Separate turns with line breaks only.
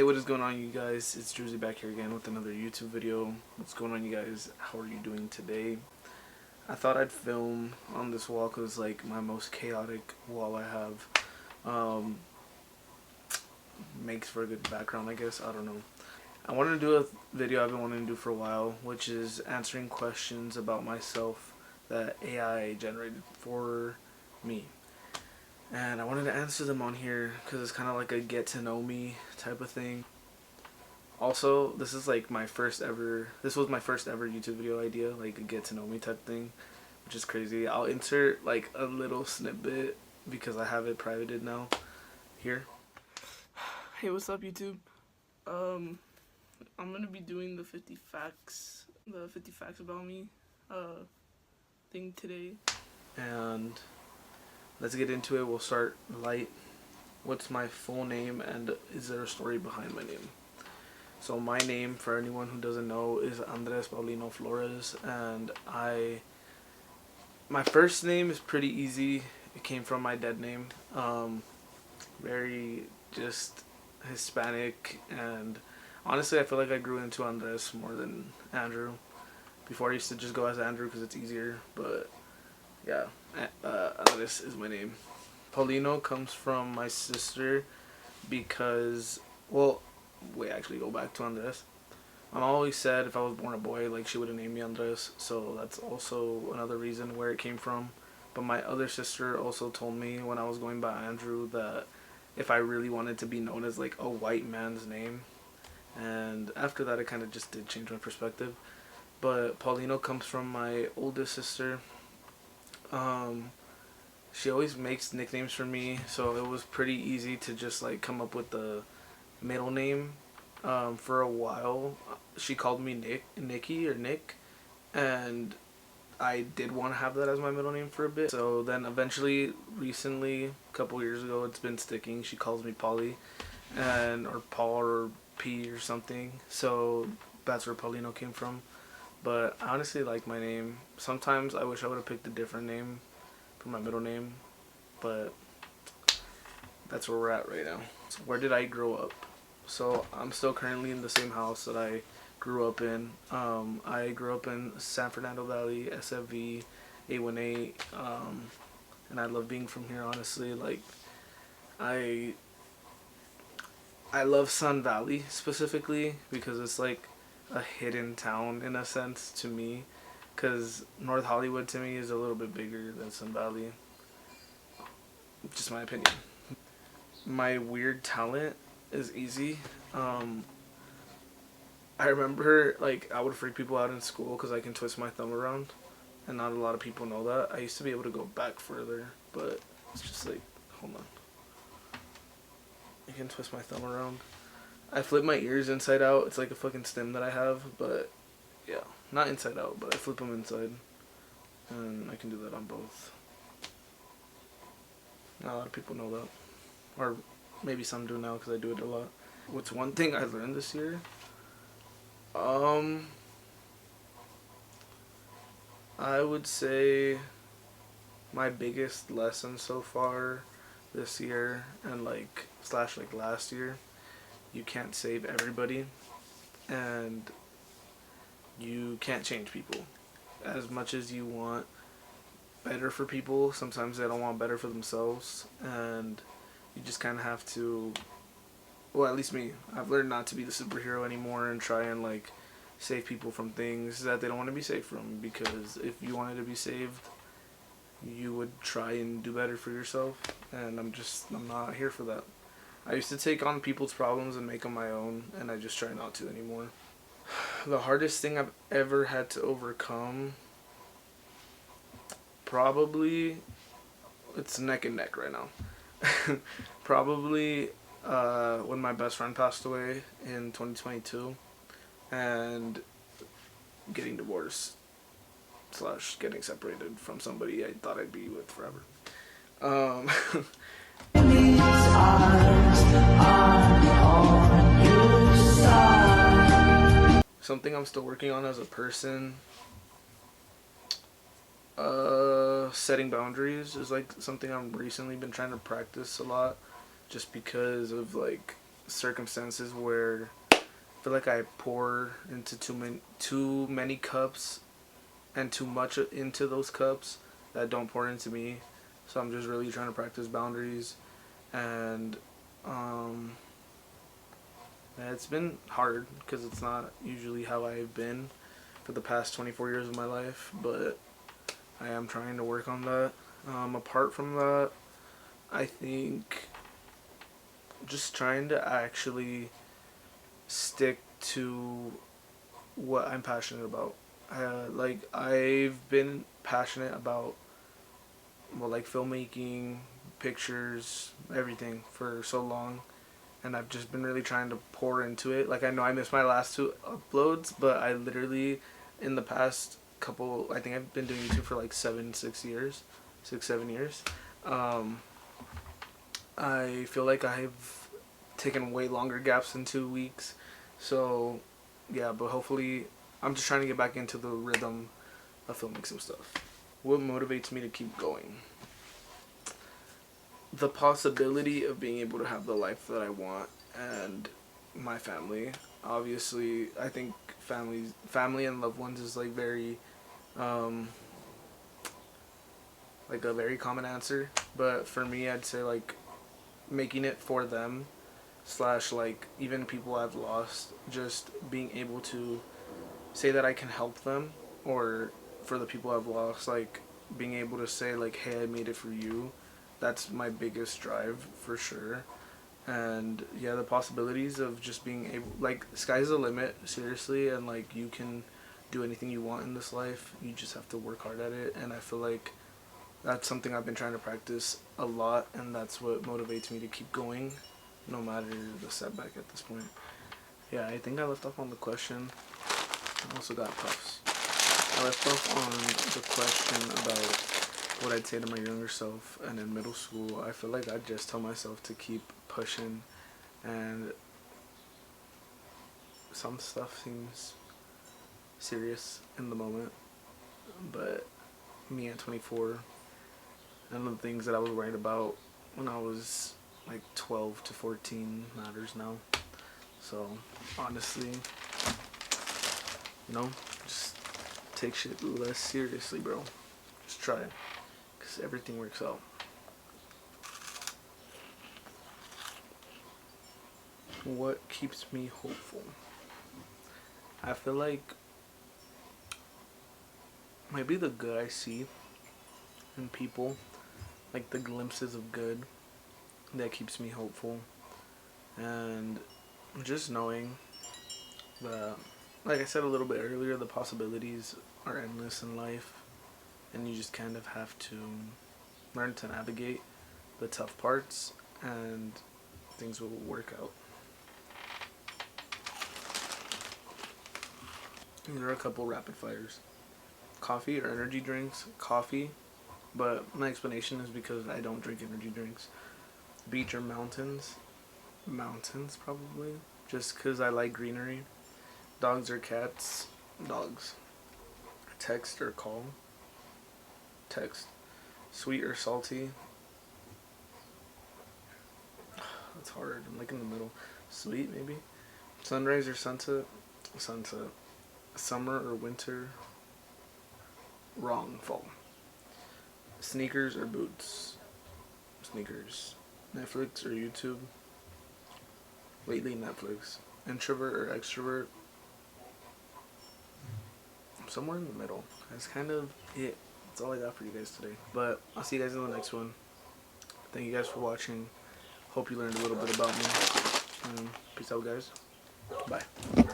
what is going on, you guys? It's Druzy back here again with another YouTube video. What's going on, you guys? How are you doing today? I thought I'd film on this wall because like my most chaotic wall I have. Makes for a good background, I guess. I don't know. I wanted to do a video I've been wanting to do for a while, which is answering questions about myself that AI generated for me. And I wanted to answer them on here because it's kind of like a get to know me type of thing. Also, this was my first ever YouTube video idea, like a get to know me type thing, which is crazy. I'll insert like a little snippet because I have it privated now here. Hey, what's up, YouTube? I'm gonna be doing the 50 facts about me thing today. And let's get into it. We'll start light. What's my full name and is there a story behind my name? So my name, for anyone who doesn't know, is Andres Paulino Flores, and my first name is pretty easy. It came from my dead name. Very just Hispanic, and honestly I feel like I grew into Andres more than Andrew. Before I used to just go as Andrew because it's easier, but yeah, Andres is my name. Paulino comes from my sister because, well, wait, actually go back to Andres. My mom always said if I was born a boy, like, she would have named me Andres, so that's also another reason where it came from. But my other sister also told me when I was going by Andrew that if I really wanted to be known as like a white man's name, and after that it kind of just did change my perspective. But Paulino comes from my oldest sister. She always makes nicknames for me, so it was pretty easy to just like come up with the middle name. For a while she called me Nicky or Nick, and I did want to have that as my middle name for a bit. So then eventually, recently, a couple years ago, it's been sticking. She calls me Polly, or Paul or P or something. So that's where Paulino came from. But I honestly like my name. Sometimes I wish I would have picked a different name for my middle name, but that's where we're at right now. So where did I grow up? So I'm still currently in the same house that I grew up in. I grew up in San Fernando Valley, SFV, 818, and I love being from here, honestly. Like, I love Sun Valley specifically because it's like a hidden town in a sense to me, because North Hollywood to me is a little bit bigger than Sun Valley. Just my opinion. My weird talent is easy. I remember, like, I would freak people out in school because I can twist my thumb around, and not a lot of people know that. I used to be able to go back further, but it's just like, hold on. I can twist my thumb around. I flip my ears inside out. It's like a fucking stem that I have, but yeah, not inside out, but I flip them inside, and I can do that on both. Not a lot of people know that, or maybe some do now because I do it a lot. What's one thing I learned this year? I would say my biggest lesson so far this year and like last year, you can't save everybody, and you can't change people. As much as you want better for people, sometimes they don't want better for themselves, and you just kind of have to, well, at least me, I've learned not to be the superhero anymore and try and like save people from things that they don't want to be saved from, because if you wanted to be saved, you would try and do better for yourself, and I'm not here for that. I used to take on people's problems and make them my own, and I just try not to anymore. The hardest thing I've ever had to overcome, probably, it's neck and neck right now. Probably when my best friend passed away in 2022, and getting divorced / getting separated from somebody I thought I'd be with forever. Something I'm still working on as a person, setting boundaries is like something I've recently been trying to practice a lot, just because of like circumstances where I feel like I pour into too many cups and too much into those cups that don't pour into me. So I'm just really trying to practice boundaries, and um, yeah, it's been hard because it's not usually how I've been for the past 24 years of my life, but I am trying to work on that. Apart from that, I think just trying to actually stick to what I'm passionate about. Like I've been passionate about, well, like filmmaking, pictures, everything for so long, and I've just been really trying to pour into it. Like I know I missed my last two uploads, but I literally in the past couple, I think I've been doing YouTube for like 7 years. Um, I feel like I've taken way longer gaps than 2 weeks. So, yeah, but hopefully, I'm just trying to get back into the rhythm of filming some stuff. What motivates me to keep going? The possibility of being able to have the life that I want and my family. Obviously, I think family and loved ones is like very, um, like a very common answer. But for me, I'd say like making it for them slash like even people I've lost, just being able to say that I can help them, or for the people I've lost, like being able to say like, hey, I made it for you. That's my biggest drive for sure. And yeah, the possibilities of just being able, like, sky's the limit, seriously, and like you can do anything you want in this life. You just have to work hard at it, and I feel like that's something I've been trying to practice a lot, and that's what motivates me to keep going no matter the setback at this point. Yeah, I think I left off on the question. I also got puffs. I left off on the question about what I'd say to my younger self, and in middle school, I feel like I'd just tell myself to keep pushing, and some stuff seems serious in the moment, but me at 24, and the things that I was worried about when I was like 12 to 14 matters now. So honestly, just take shit less seriously, bro. Just try it, because everything works out. What keeps me hopeful? I feel like maybe the good I see in people, like the glimpses of good, that keeps me hopeful. And just knowing that, like I said a little bit earlier, the possibilities are endless in life, and you just kind of have to learn to navigate the tough parts, and things will work out. There are a couple rapid fires. Coffee or energy drinks? Coffee, but my explanation is because I don't drink energy drinks. Beach or mountains? Mountains, probably. Just because I like greenery. Dogs or cats? Dogs. Text or call? Text. Sweet or salty? That's hard. I'm like in the middle. Sweet, maybe. Sunrise or sunset? Sunset. Summer or winter? Wrong. Fall. Sneakers or boots? Sneakers. Netflix or YouTube? Lately, Netflix. Introvert or extrovert? Somewhere in the middle. That's kind of it. That's all I got for you guys today. But I'll see you guys in the next one. Thank you guys for watching. Hope you learned a little bit about me. Peace out, guys. Bye.